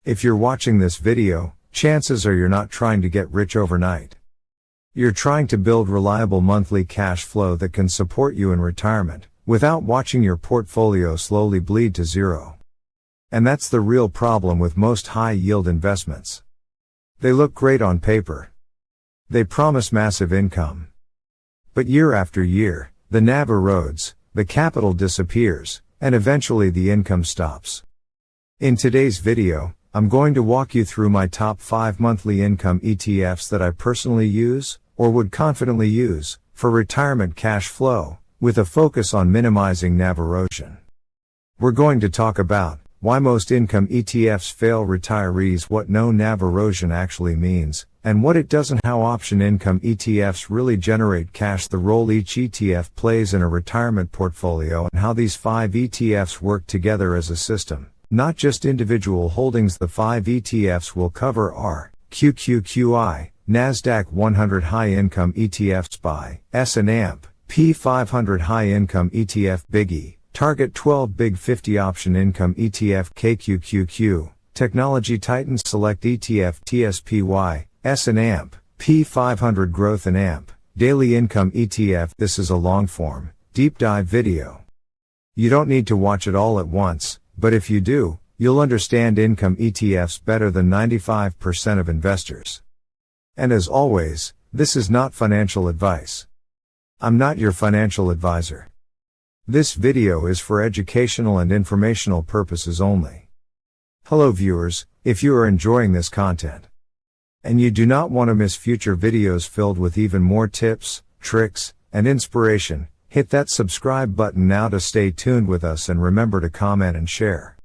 If you're watching this video, chances are you're not trying to get rich overnight. You're trying to build reliable monthly cash flow that can support you in retirement, without watching your portfolio slowly bleed to zero. And that's the real problem with most high-yield investments. They look great on paper. They promise massive income. But year after year, the NAV erodes, the capital disappears, and eventually the income stops. In today's video, I'm going to walk you through my top 5 monthly income ETFs that I personally use, or would confidently use, for retirement cash flow, with a focus on minimizing NAV erosion. We're going to talk about why most income ETFs fail retirees, what no NAV erosion actually means, and what it does, and how option income ETFs really generate cash, the role each ETF plays in a retirement portfolio, and how these 5 ETFs work together as a system, not just individual holdings. The 5 ETFs we'll cover are QQQI, Nasdaq 100 High Income ETF SPYI, S&P 500 High Income ETF BIGY, Target 12 Big 50 Option Income ETF KQQQ, Technology Titans Select ETF TSPY, S&P 500 Growth and AMP, Daily Income ETF. This is a long-form, deep dive video. You don't need to watch it all at once, but if you do, you'll understand income ETFs better than 95% of investors. And as always, this is not financial advice. I'm not your financial advisor. This video is for educational and informational purposes only. Hello viewers, if you are enjoying this content, and you do not want to miss future videos filled with even more tips, tricks, and inspiration, hit that subscribe button now to stay tuned with us, and remember to comment and share.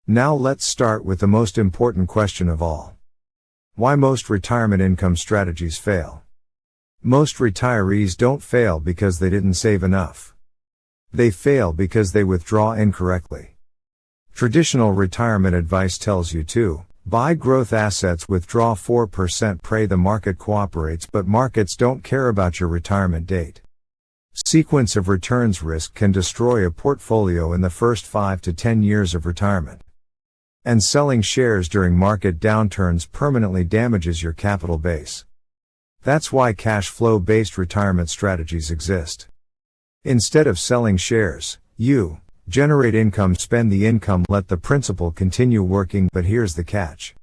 Now let's start with the most important question of all. Why most retirement income strategies fail. Most retirees don't fail because they didn't save enough. They fail because they withdraw incorrectly. Traditional retirement advice tells you to buy growth assets, withdraw 4%, pray the market cooperates, but markets don't care about your retirement date. Sequence of returns risk can destroy a portfolio in the first 5 to 10 years of retirement. And selling shares during market downturns permanently damages your capital base. That's why cash flow-based retirement strategies exist. Instead of selling shares, you generate income, spend the income, let the principal continue working. But here's the catch.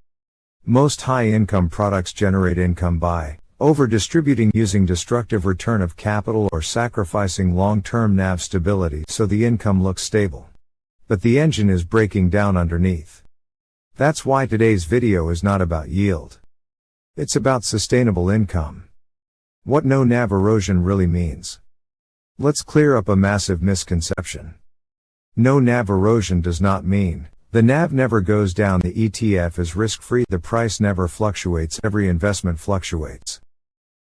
Most high-income products generate income by over-distributing, using destructive return of capital, or sacrificing long-term NAV stability so the income looks stable. But the engine is breaking down underneath. That's why today's video is not about yield. It's about sustainable income. What no NAV erosion really means. Let's clear up a massive misconception. No NAV erosion does not mean the NAV never goes down, the ETF is risk-free, the price never fluctuates, every investment fluctuates.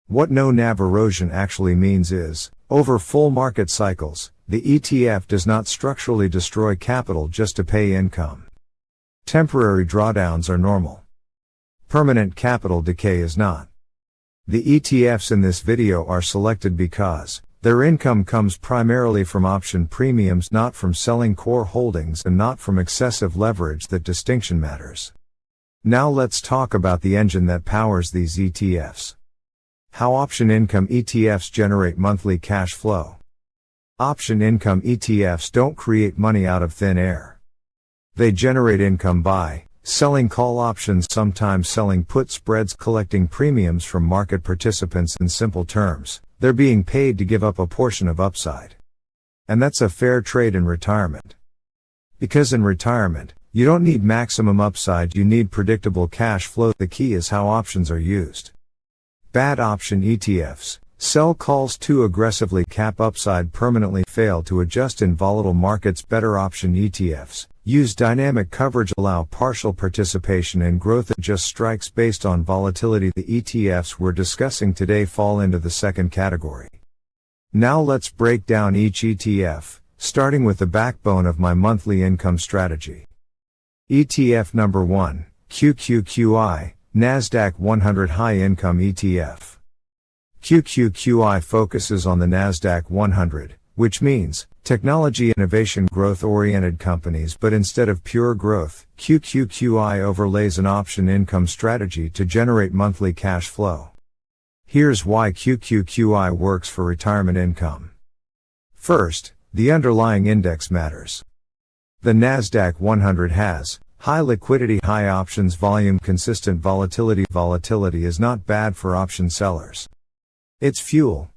What no NAV erosion actually means is, over full market cycles, the ETF does not structurally destroy capital just to pay income. Temporary drawdowns are normal. Permanent capital decay is not. The ETFs in this video are selected because their income comes primarily from option premiums, not from selling core holdings, and not from excessive leverage. That distinction matters. Now let's talk about the engine that powers these ETFs. How option income ETFs generate monthly cash flow. Option income ETFs don't create money out of thin air. They generate income by selling call options, sometimes selling put spreads, collecting premiums from market participants. In simple terms, they're being paid to give up a portion of upside. And that's a fair trade in retirement. Because in retirement, you don't need maximum upside, you need predictable cash flow. The key is how options are used. Bad option ETFs sell calls too aggressively, cap upside, permanently fail to adjust in volatile markets. Better option ETFs use dynamic coverage, allow partial participation in growth, adjust strikes based on volatility. The ETFs we're discussing today fall into the second category. Now let's break down each ETF, starting with the backbone of my monthly income strategy. ETF number 1, QQQI, Nasdaq 100 High Income ETF. QQQI focuses on the Nasdaq 100, which means technology innovation growth-oriented companies, but instead of pure growth, QQQI overlays an option income strategy to generate monthly cash flow. Here's why QQQI works for retirement income. First, the underlying index matters. The Nasdaq 100 has high liquidity, high options volume, consistent volatility. Volatility is not bad for option sellers. It's fuel.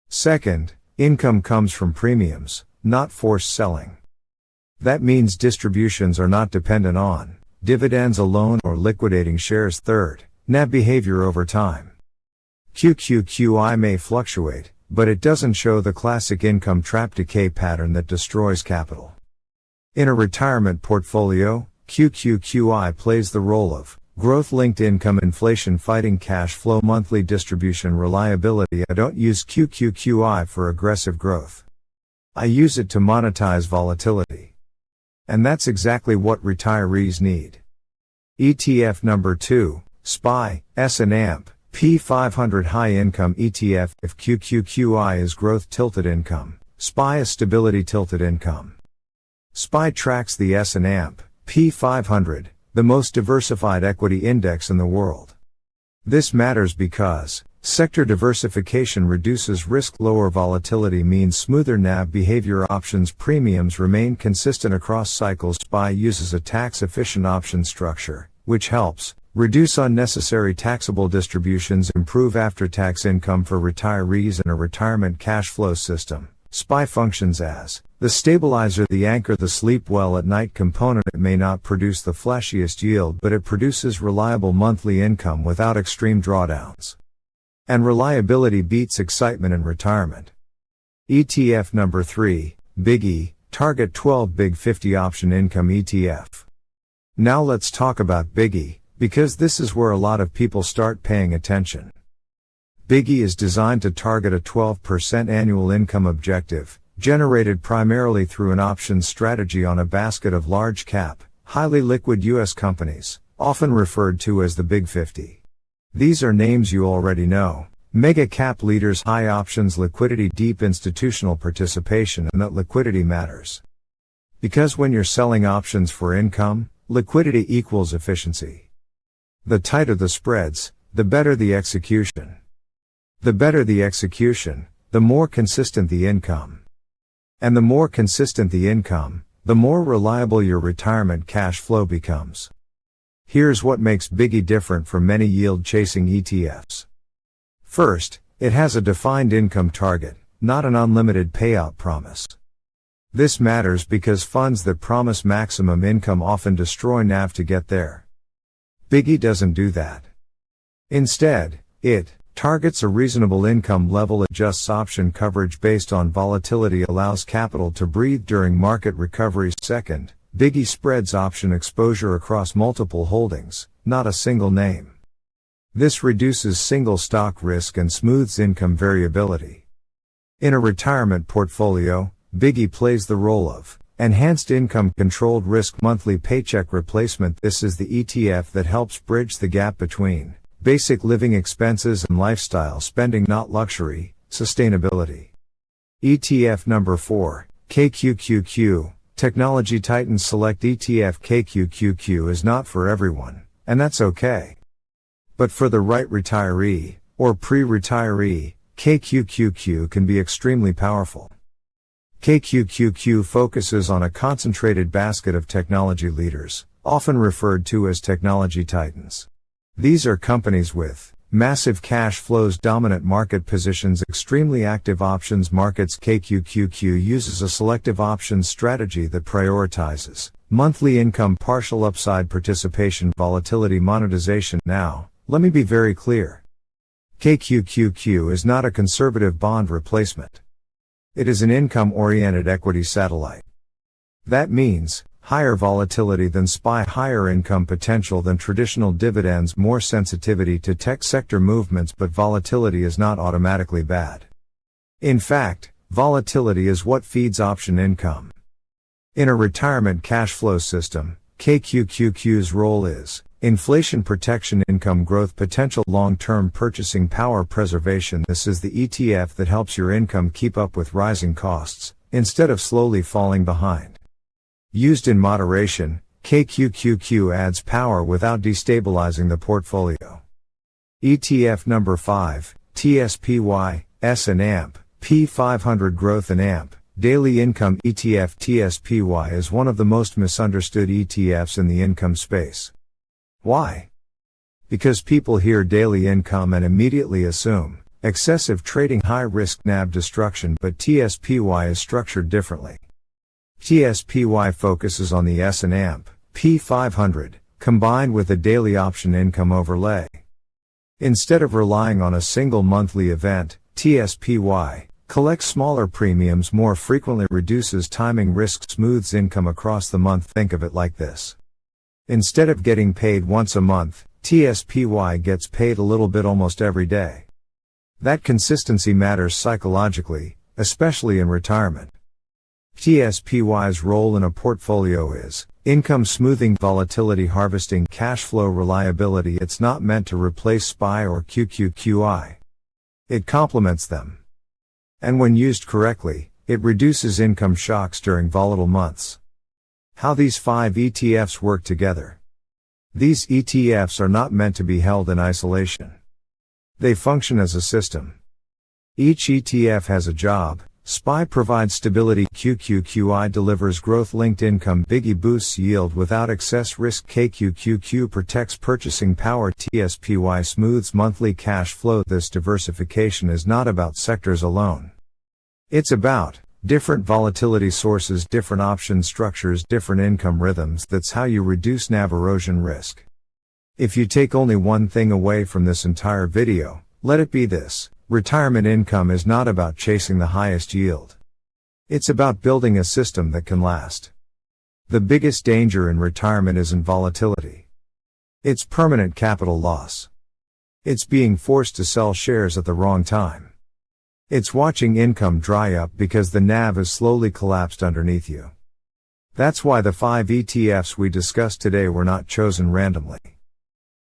Second, income comes from premiums, not forced selling. That means distributions are not dependent on dividends alone or liquidating shares. Third, NAV behavior over time. QQQI may fluctuate, but it doesn't show the classic income trap decay pattern that destroys capital. In a retirement portfolio, QQQI plays the role of growth-linked income, inflation-fighting cash flow, monthly distribution reliability. I don't use QQQI for aggressive growth. I use it to monetize volatility. And that's exactly what retirees need. ETF number 2, SPYI, S&P 500 High Income ETF. If QQQI is growth-tilted income, SPYI is stability-tilted income. SPYI tracks the S&P 500, the most diversified equity index in the world. This matters because sector diversification reduces risk, lower volatility means smoother NAV behavior, options premiums remain consistent across cycles. SPYI uses a tax-efficient option structure, which helps reduce unnecessary taxable distributions, improve after-tax income for retirees. In a retirement cash flow system, SPYI functions as the stabilizer, the anchor, the sleep well at night component. It may not produce the flashiest yield, but it produces reliable monthly income without extreme drawdowns. And reliability beats excitement in retirement. ETF number 3, BIGY, Target 12 Big 50 Option Income ETF. Now let's talk about BIGY, because this is where a lot of people start paying attention. BIGY is designed to target a 12% annual income objective, generated primarily through an options strategy on a basket of large cap, highly liquid U.S. companies, often referred to as the Big 50. These are names you already know: mega cap leaders, high options liquidity, deep institutional participation, and that liquidity matters. Because when you're selling options for income, liquidity equals efficiency. The tighter the spreads, the better the execution. The better the execution, the more consistent the income. And the more consistent the income, the more reliable your retirement cash flow becomes. Here's what makes BIGY different from many yield-chasing ETFs. First, it has a defined income target, not an unlimited payout promise. This matters because funds that promise maximum income often destroy NAV to get there. BIGY doesn't do that. Instead, it targets a reasonable income level, adjusts option coverage based on volatility, allows capital to breathe during market recoveries. Second, BIGY spreads option exposure across multiple holdings, not a single name. This reduces single stock risk and smooths income variability. In a retirement portfolio, BIGY plays the role of enhanced income, controlled risk, monthly paycheck replacement. This is the ETF that helps bridge the gap between basic living expenses and lifestyle spending, not luxury, sustainability. ETF number 4, KQQQ, Technology Titans Select ETF. KQQQ is not for everyone, and that's okay. But for the right retiree, or pre-retiree, KQQQ can be extremely powerful. KQQQ focuses on a concentrated basket of technology leaders, often referred to as technology titans. These are companies with massive cash flows, dominant market positions, extremely active options markets. KQQQ uses a selective options strategy that prioritizes monthly income, partial upside participation, volatility, monetization. Now, let me be very clear. KQQQ is not a conservative bond replacement. It is an income-oriented equity satellite. That means higher volatility than SPYI, higher income potential than traditional dividends, more sensitivity to tech sector movements, but volatility is not automatically bad. In fact, volatility is what feeds option income. In a retirement cash flow system, KQQQ's role is Inflation protection, income growth potential, long-term purchasing power preservation. This is the ETF that helps your income keep up with rising costs, instead of slowly falling behind. Used in moderation, KQQQ adds power without destabilizing the portfolio. ETF number 5, TSPY, S and AMP, P500 Growth and AMP, Daily Income ETF. TSPY is one of the most misunderstood ETFs in the income space. Why? Because people hear daily income and immediately assume excessive trading, high risk, NAV destruction, but TSPY is structured differently. TSPY focuses on the S and AMP, P500, combined with a daily option income overlay. Instead of relying on a single monthly event, TSPY collects smaller premiums more frequently, reduces timing risk, smooths income across the month. Think of it like this. Instead of getting paid once a month, TSPY gets paid a little bit almost every day. That consistency matters psychologically, especially in retirement. TSPY's role in a portfolio is income smoothing, volatility harvesting, cash flow reliability. It's not meant to replace SPYI or QQQI. It complements them. And when used correctly, it reduces income shocks during volatile months. How these 5 ETFs work together. These ETFs are not meant to be held in isolation. They function as a system. Each ETF has a job. SPYI provides stability, QQQI delivers growth-linked income, BIGY boosts yield without excess risk, KQQQ protects purchasing power, TSPY smooths monthly cash flow. This diversification is not about sectors alone. It's about different volatility sources, different option structures, different income rhythms. That's how you reduce NAV erosion risk. If you take only one thing away from this entire video, let it be this: retirement income is not about chasing the highest yield. It's about building a system that can last. The biggest danger in retirement isn't volatility. It's permanent capital loss. It's being forced to sell shares at the wrong time. It's watching income dry up because the NAV has slowly collapsed underneath you. That's why the 5 ETFs we discussed today were not chosen randomly.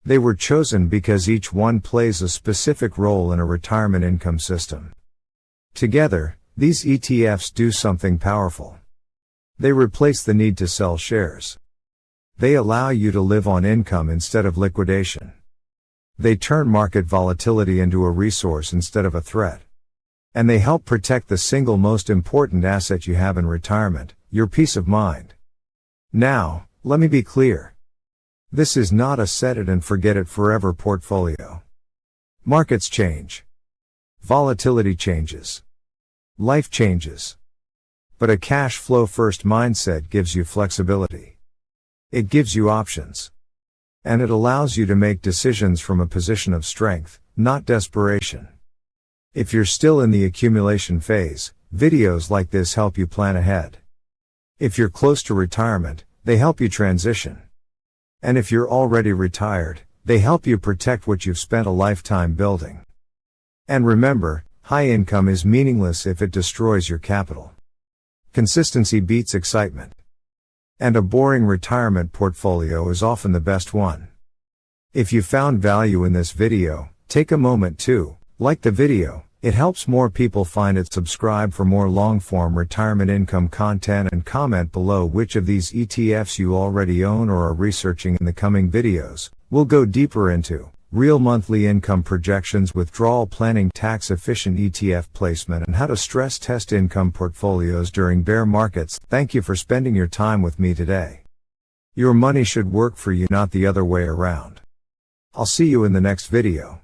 They were chosen because each one plays a specific role in a retirement income system. Together, these ETFs do something powerful. They replace the need to sell shares. They allow you to live on income instead of liquidation. They turn market volatility into a resource instead of a threat. And they help protect the single most important asset you have in retirement, your peace of mind. Now, let me be clear. This is not a set it and forget it forever portfolio. Markets change. Volatility changes. Life changes. But a cash flow first mindset gives you flexibility. It gives you options. And it allows you to make decisions from a position of strength, not desperation. If you're still in the accumulation phase, videos like this help you plan ahead. If you're close to retirement, they help you transition. And if you're already retired, they help you protect what you've spent a lifetime building. And remember, high income is meaningless if it destroys your capital. Consistency beats excitement. And a boring retirement portfolio is often the best one. If you found value in this video, take a moment to like the video. It helps more people find it. Subscribe for more long-form retirement income content and comment below which of these ETFs you already own or are researching. In the coming videos, we'll go deeper into real monthly income projections, withdrawal planning, tax-efficient ETF placement, and how to stress test income portfolios during bear markets. Thank you for spending your time with me today. Your money should work for you, not the other way around. I'll see you in the next video.